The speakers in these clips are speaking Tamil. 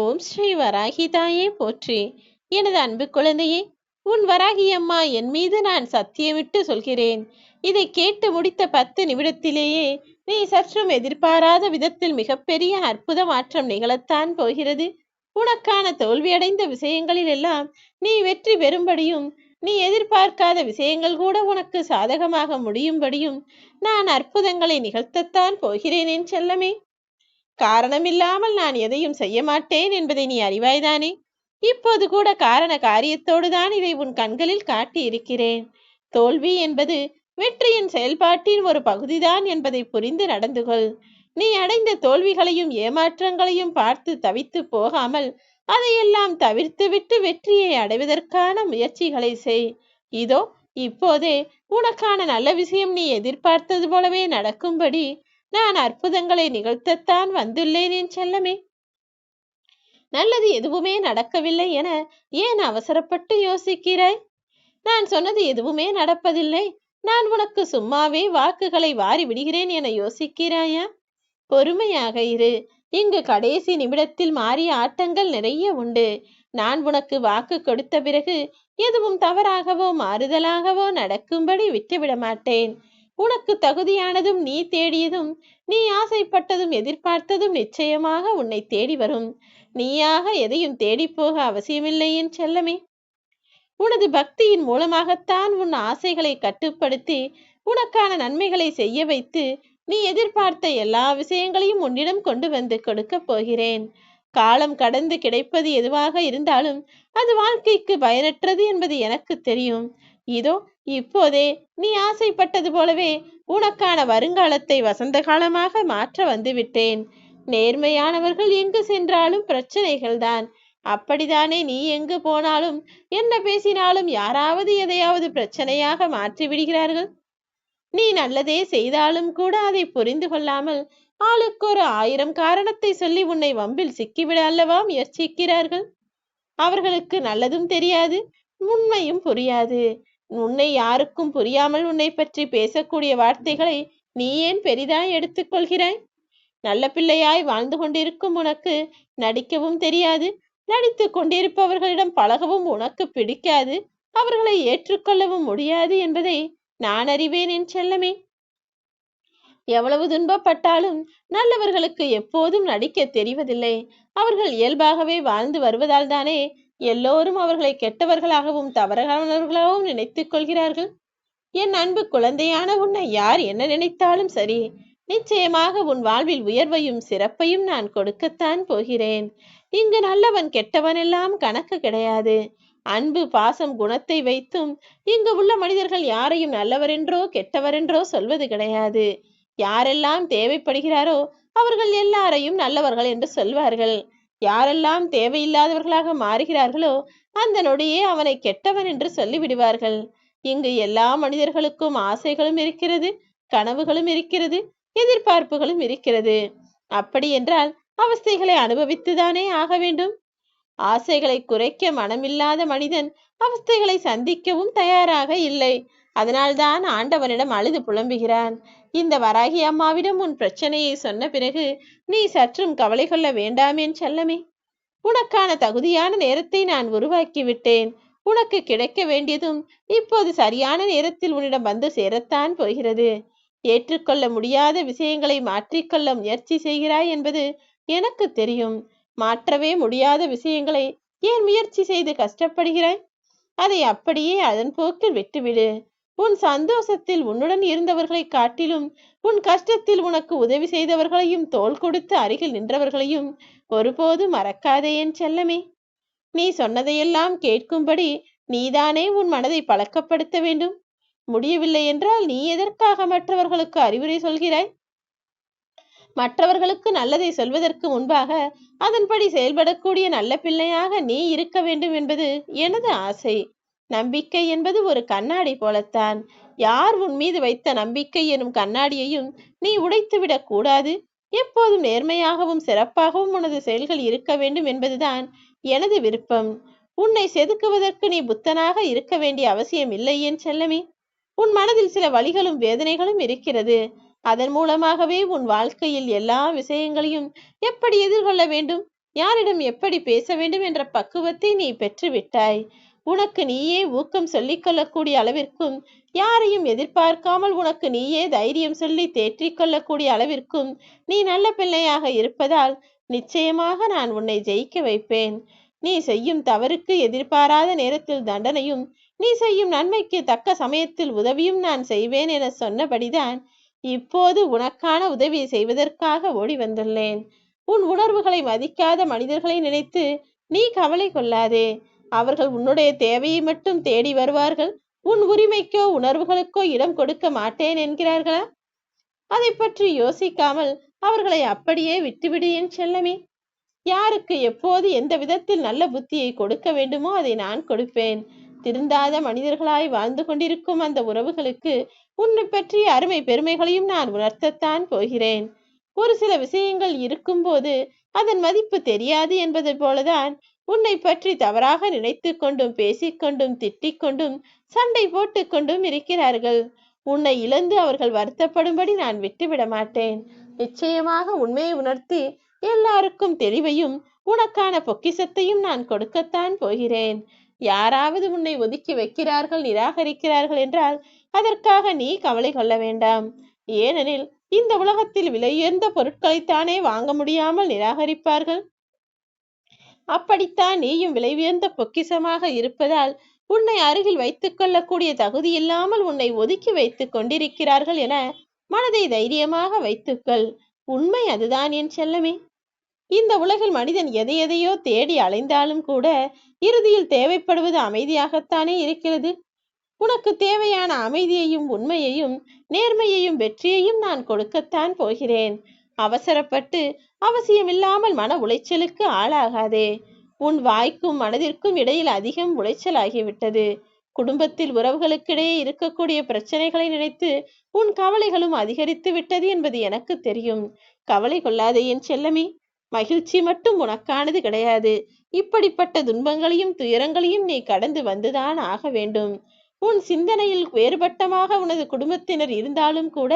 ஓம் ஸ்ரீ வராகி தாயே போற்றி. எனது அன்பு குழந்தையே, உன் வராகி அம்மா என் மீது நான் சத்தியமிட்டு சொல்கிறேன். இதை கேட்டு முடித்த 10 நிமிடத்திலேயே நீ சற்றும் எதிர்பாராத விதத்தில் மிகப்பெரிய அற்புத மாற்றம் நிகழத்தான் போகிறது. உனக்கான தோல்வியடைந்த விஷயங்களில் எல்லாம் நீ வெற்றி பெறும்படியும், நீ எதிர்பார்க்காத விஷயங்கள் கூட உனக்கு சாதகமாக முடியும்படியும் நான் அற்புதங்களை நிகழ்த்தத்தான் போகிறேன் என் செல்லமே. காரணமில்லாமல் நான் எதையும் செய்ய மாட்டேன் என்பதை நீ அறிவாய்தானே? இப்போது கூட காரண காரியத்தோடு தான் இதை உன் கண்களில் காட்டி இருக்கிறேன். தோல்வி என்பது வெற்றியின் செயல்பாட்டின் ஒரு பகுதிதான் என்பதை புரிந்து நடந்து கொள். நீ அடைந்த தோல்விகளையும் ஏமாற்றங்களையும் பார்த்து தவித்து போகாமல் அதையெல்லாம் தவிர்த்து விட்டு வெற்றியை அடைவதற்கான முயற்சிகளை செய். இதோ இப்போதே உனக்கான நல்ல விஷயம் நீ எதிர்பார்த்தது போலவே நடக்கும்படி நான் அற்புதங்களை நிகழ்த்தத்தான் வந்துள்ளேன் என் செல்லமே. நல்லது எதுவுமே நடக்கவில்லை என ஏன் அவசரப்பட்டு யோசிக்கிறாய்? நான் சொன்னது எதுவுமே நடப்பதில்லை, நான் உனக்கு சும்மாவே வாக்குகளை வாரி விடுகிறேன் என யோசிக்கிறாயா? பொறுமையாக இரு. இங்கு கடைசி நிமிடத்தில் மாறிய ஆட்டங்கள் நிறைய உண்டு. நான் உனக்கு வாக்கு கொடுத்த பிறகு எதுவும் தவறாகவோ மாறுதலாகவோ நடக்கும்படி விட்டுவிட மாட்டேன். உனக்கு தகுதியானதும் நீ தேடியதும் நீ ஆசைப்பட்டதும் எதிர்பார்த்ததும் நிச்சயமாக உன்னை தேடி வரும். நீயாக எதையும் தேடி போக அவசியமில்லை என் செல்லமே. உனது பக்தியின் மூலமாகத்தான் உன் ஆசைகளை கட்டுப்படுத்தி உனக்கான நன்மைகளை செய்ய வைத்து நீ எதிர்பார்த்த எல்லா விஷயங்களையும் உன்னிடம் கொண்டு வந்து கொடுக்க போகிறேன். காலம் கடந்து கிடைப்பது எதுவாக இருந்தாலும் அது வாழ்க்கைக்கு பயனற்றது என்பது எனக்கு தெரியும். இதோ இப்போதே நீ ஆசைப்பட்டது போலவே உனக்கான வருங்காலத்தை வசந்த காலமாக மாற்ற வந்துவிட்டேன். நேர்மையானவர்கள் எங்கு சென்றாலும் பிரச்சனைகள் தான். அப்படித்தானே நீ எங்கு போனாலும் என்ன பேசினாலும் யாராவது எதையாவது பிரச்சனையாக மாற்றி விடுகிறார்கள். நீ நல்லதே செய்தாலும் கூட அதை புரிந்து கொள்ளாமல் ஆளுக்கு ஒரு 1000 காரணத்தை சொல்லி உன்னை வம்பில் சிக்கிவிட அல்லவா முயற்சிக்கிறார்கள். அவர்களுக்கு நல்லதும் தெரியாது, உண்மையும் புரியாது. உன்னை யாருக்கும் புரியாமல் உன்னை பற்றி பேசக்கூடிய வார்த்தைகளை நீ ஏன் பெரிதாய் எடுத்துக்கொள்கிறாய்? நல்ல பிள்ளையாய் வாழ்ந்து கொண்டிருக்கும் உனக்கு நடிக்கவும் தெரியாது, நடித்து கொண்டிருப்பவர்களிடம் பழகவும் உனக்கு பிடிக்காது, அவர்களை ஏற்றுக்கொள்ளவும் முடியாது என்பதை நான் அறிவேன் என் செல்லமே. எவ்வளவு துன்பப்பட்டாலும் நல்லவர்களுக்கு எப்போதும் நடிக்க தெரிவதில்லை. அவர்கள் இயல்பாகவே வாழ்ந்து வருவதால் தானே எல்லோரும் அவர்களை கெட்டவர்களாகவும் தவறானவர்களாகவும் நினைத்துக் கொள்கிறார்கள். என் அன்பு குழந்தையான உன்னை யார் என்ன நினைத்தாலும் சரி, நிச்சயமாக உன் வாழ்வில் உயர்வையும் சிறப்பையும் நான் கொடுக்கத்தான் போகிறேன். இங்கு நல்லவன் கெட்டவன் எல்லாம் கணக்கு கிடையாது. அன்பு பாசம் குணத்தை வைத்தும் இங்கு உள்ள மனிதர்கள் யாரையும் நல்லவரென்றோ கெட்டவரென்றோ சொல்வது கிடையாது. யாரெல்லாம் தேவைப்படுகிறாரோ அவர்கள் எல்லாரையும் நல்லவர்கள் என்று சொல்வார்கள். யாரெல்லாம் தேவையில்லாதவர்களாக மாறுகிறார்களோ அந்த நொடியே அவனை கெட்டவன் என்று சொல்லிவிடுவார்கள். இங்கு எல்லா மனிதர்களுக்கும் ஆசைகளும் இருக்கிறது, கனவுகளும் இருக்கிறது, எதிர்பார்ப்புகளும் இருக்கிறது. அப்படி என்றால் அவஸ்தைகளை அனுபவித்துதானே ஆக வேண்டும். ஆசைகளை குறைக்க மனமில்லாத மனிதன் அவஸ்தைகளை சந்திக்கவும் தயாராக இல்லை. அதனால்தான் ஆண்டவனிடம் அழுது புலம்புகிறான். இந்த வராகி அம்மாவிடம் உன் பிரச்சனையை சொன்ன பிறகு நீ சற்றும் கவலை கொள்ள வேண்டாம் என் செல்லமே. உனக்கான தகுதியான நேரத்தை நான் உருவாக்கி விட்டேன். உனக்கு கிடைக்க வேண்டியதும் இப்போது சரியான நேரத்தில் உன்னிடம் வந்து சேரத்தான் போகிறது. ஏற்றுக்கொள்ள முடியாத விஷயங்களை மாற்றிக்கொள்ள முயற்சி செய்கிறாய் என்பது எனக்கு தெரியும். மாற்றவே முடியாத விஷயங்களை ஏன் முயற்சி செய்து கஷ்டப்படுகிறாய்? அதை அப்படியே அதன் போக்கில் விட்டுவிடு. உன் சந்தோஷத்தில் உன்னுடன் இருந்தவர்களை காட்டிலும் உன் கஷ்டத்தில் உனக்கு உதவி செய்தவர்களையும் தோள் கொடுத்து அருகில் நின்றவர்களையும் ஒருபோதும் மறக்காதே என் செல்லமே. நீ சொன்னதையெல்லாம் கேட்கும்படி நீதானே உன் மனதை பழக்கப்படுத்த வேண்டும். முடியவில்லை என்றால் நீ எதற்காக மற்றவர்களுக்கு அறிவுரை சொல்கிறாய்? மற்றவர்களுக்கு நல்லதை சொல்வதற்கு முன்பாக அதன்படி செயல்படக்கூடிய நல்ல பிள்ளையாக நீ இருக்க வேண்டும் என்பது எனது ஆசை. நம்பிக்கை என்பது ஒரு கண்ணாடி போலத்தான். யார் உன் மீது வைத்த நம்பிக்கை எனும் கண்ணாடியையும் நீ உடைத்துவிடக் கூடாது. எப்போதும் நேர்மையாகவும் சிறப்பாகவும் உனது செயல்கள் இருக்க வேண்டும் என்பதுதான் எனது விருப்பம். உன்னை செதுக்குவதற்கு நீ புத்தனாக இருக்க வேண்டிய அவசியம் இல்லை என் செல்லமே. உன் மனதில் சில வலிகளும் வேதனைகளும் இருக்கிறது. அதன் மூலமாகவே உன் வாழ்க்கையில் எல்லா விஷயங்களையும் எப்படி எதிர்கொள்ள வேண்டும், யாரிடம் எப்படி பேச வேண்டும் என்ற பக்குவத்தை நீ பெற்றுவிட்டாய். உனக்கு நீயே ஊக்கம் சொல்லிக் கொள்ளக்கூடிய அளவிற்கும், யாரையும் எதிர்பார்க்காமல் உனக்கு நீயே தைரியம் சொல்லி தேற்றிக் கொள்ளக்கூடிய அளவிற்கும் நீ நல்ல பிள்ளையாக இருப்பதால் நிச்சயமாக நான் உன்னை ஜெயிக்க வைப்பேன். நீ செய்யும் தவறுக்கு எதிர்பாராத நேரத்தில் தண்டனையும், நீ செய்யும் நன்மைக்கு தக்க சமயத்தில் உதவியும் நான் செய்வேன் என சொன்னபடிதான் இப்போது உனக்கான உதவி செய்வதற்காக ஓடி வந்துள்ளேன். உன் உணர்வுகளை மதிக்காத மனிதர்களை நினைத்து நீ கவலை கொள்ளாதே. அவர்கள் உன்னுடைய தேவையை மட்டும் தேடி வருவார்கள். உன் உரிமைக்கோ உணர்வுகளுக்கோ இடம் கொடுக்க மாட்டேன் என்கிறார்களா? அதை பற்றி யோசிக்காமல் அவர்களை அப்படியே விட்டுவிடு என் செல்லமே. யாருக்கு எப்போது எந்த விதத்தில் நல்ல புத்தியை கொடுக்க வேண்டுமோ அதை நான் கொடுப்பேன். திருந்தாத மனிதர்களாய் வாழ்ந்து கொண்டிருக்கும் அந்த உறவுகளுக்கு உன்னை பற்றிய அருமை பெருமைகளையும் நான் உணர்த்தத்தான் போகிறேன். ஒரு சில விஷயங்கள் இருக்கும்போது அதன் மதிப்பு தெரியாது என்பது போலதான் உன்னை பற்றி தவறாக நினைத்து கொண்டும் பேசிக்கொண்டும் திட்டிக் கொண்டும் சண்டை போட்டு கொண்டும் இருக்கிறார்கள். உன்னை இழந்து அவர்கள் வருத்தப்படும்படி நான் விட்டுவிட மாட்டேன். நிச்சயமாக உண்மையை உணர்த்தி எல்லாருக்கும் தெளிவையும் உனக்கான பொக்கிஷத்தையும் நான் கொடுக்கத்தான் போகிறேன். யாராவது உன்னை ஒதுக்கி வைக்கிறார்கள், நிராகரிக்கிறார்கள் என்றால் அதற்காக நீ கவலை கொள்ள வேண்டாம். ஏனெனில் இந்த உலகத்தில் விலையுயர்ந்த பொருட்களைத்தானே வாங்க முடியாமல் நிராகரிப்பார்கள். அப்படித்தான் நீயும் விலை உயர்ந்த பொக்கிஷமாக இருப்பதால் உன்னை அருகில் வைத்துக் கொள்ளக்கூடிய தகுதி இல்லாமல் உன்னை ஒதுக்கி வைத்துக் கொண்டிருக்கிறார்கள் என மனதை தைரியமாக வைத்துக்கள். உண்மை அதுதான் என் செல்லமே. இந்த உலகில் மனிதன் எதையோ தேடி அலைந்தாலும் கூட இறுதியில் தேவைப்படுவது அமைதியாகத்தானே இருக்கிறது. உனக்கு தேவையான அமைதியையும் உண்மையையும் நேர்மையையும் வெற்றியையும் நான் கொடுக்கத்தான் போகிறேன். அவசரப்பட்டு அவசியமில்லாமல் மன உளைச்சலுக்கு ஆளாகாதே. உன் வாய்க்கும் மனதிற்கும் இடையில் அதிகம் உளைச்சல் ஆகிவிட்டது. குடும்பத்தில் உறவுகளுக்கிடையே இருக்கக்கூடிய பிரச்சனைகளை நினைத்து உன் கவலைகளும் அதிகரித்து விட்டது என்பது எனக்கு தெரியும். கவலை கொள்ளாதே என் செல்லமே. மகிழ்ச்சி மட்டும் உனக்கானது கிடையாது. இப்படிப்பட்ட துன்பங்களையும் துயரங்களையும் நீ கடந்து வந்துதான் ஆக வேண்டும். உன் சிந்தனையில் வேறுபட்டமாக உனது குடும்பத்தினர் இருந்தாலும் கூட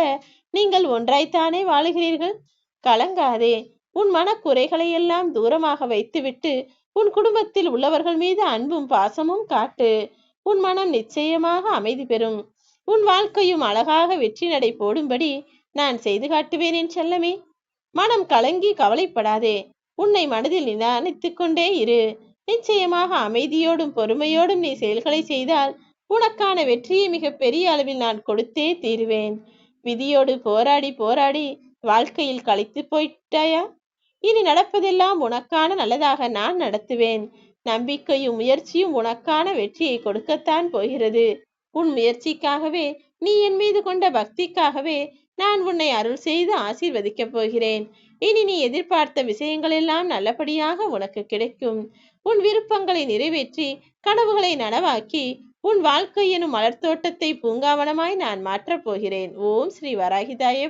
நீங்கள் ஒன்றாய்த்தானே வாழுகிறீர்கள். கலங்காதே. உன் மனக்குறைகளை எல்லாம் தூரமாக வைத்துவிட்டு உன் குடும்பத்தில் உள்ளவர்கள் மீது அன்பும் பாசமும் காட்டு. உன் மனம் நிச்சயமாக அமைதி பெறும். உன் வாழ்க்கையும் அழகாக வெற்றி நடை போடும்படி நான் செய்து காட்டுவேன் என் செல்லமே. மனம் கலங்கி கவலைப்படாதே. உன்னை மனதில் நினைத்துக் கொண்டே இரு. நிச்சயமாக அமைதியோடும் பொறுமையோடும் நீ செயல்களை செய்தால் உனக்கான வெற்றியை மிக பெரிய அளவில் நான் கொடுத்தே தீருவேன். விதியோடு போராடி போராடி வாழ்க்கையில் களைத்து போயிட்டாயா? இனி நடப்பதெல்லாம் உனக்கான நல்லதாக நான் நடத்துவேன். நம்பிக்கையும் முயற்சியும் உனக்கான வெற்றியை கொடுக்கத்தான் போகிறது. உன் முயற்சிக்காகவே, நீ என் மீது கொண்ட பக்திக்காகவே நான் உன்னை அருள் செய்து ஆசீர்வதிக்கப் போகிறேன். இனி நீ எதிர்பார்த்த விஷயங்கள் எல்லாம் நல்லபடியாக உனக்கு கிடைக்கும். உன் விருப்பங்களை நிறைவேற்றி கனவுகளை நனவாக்கி உன் வாழ்க்கை எனும் மலர் தோட்டத்தை பூங்காவனமாய் நான் மாற்றப் போகிறேன். ஓம் ஸ்ரீ வராகிதாய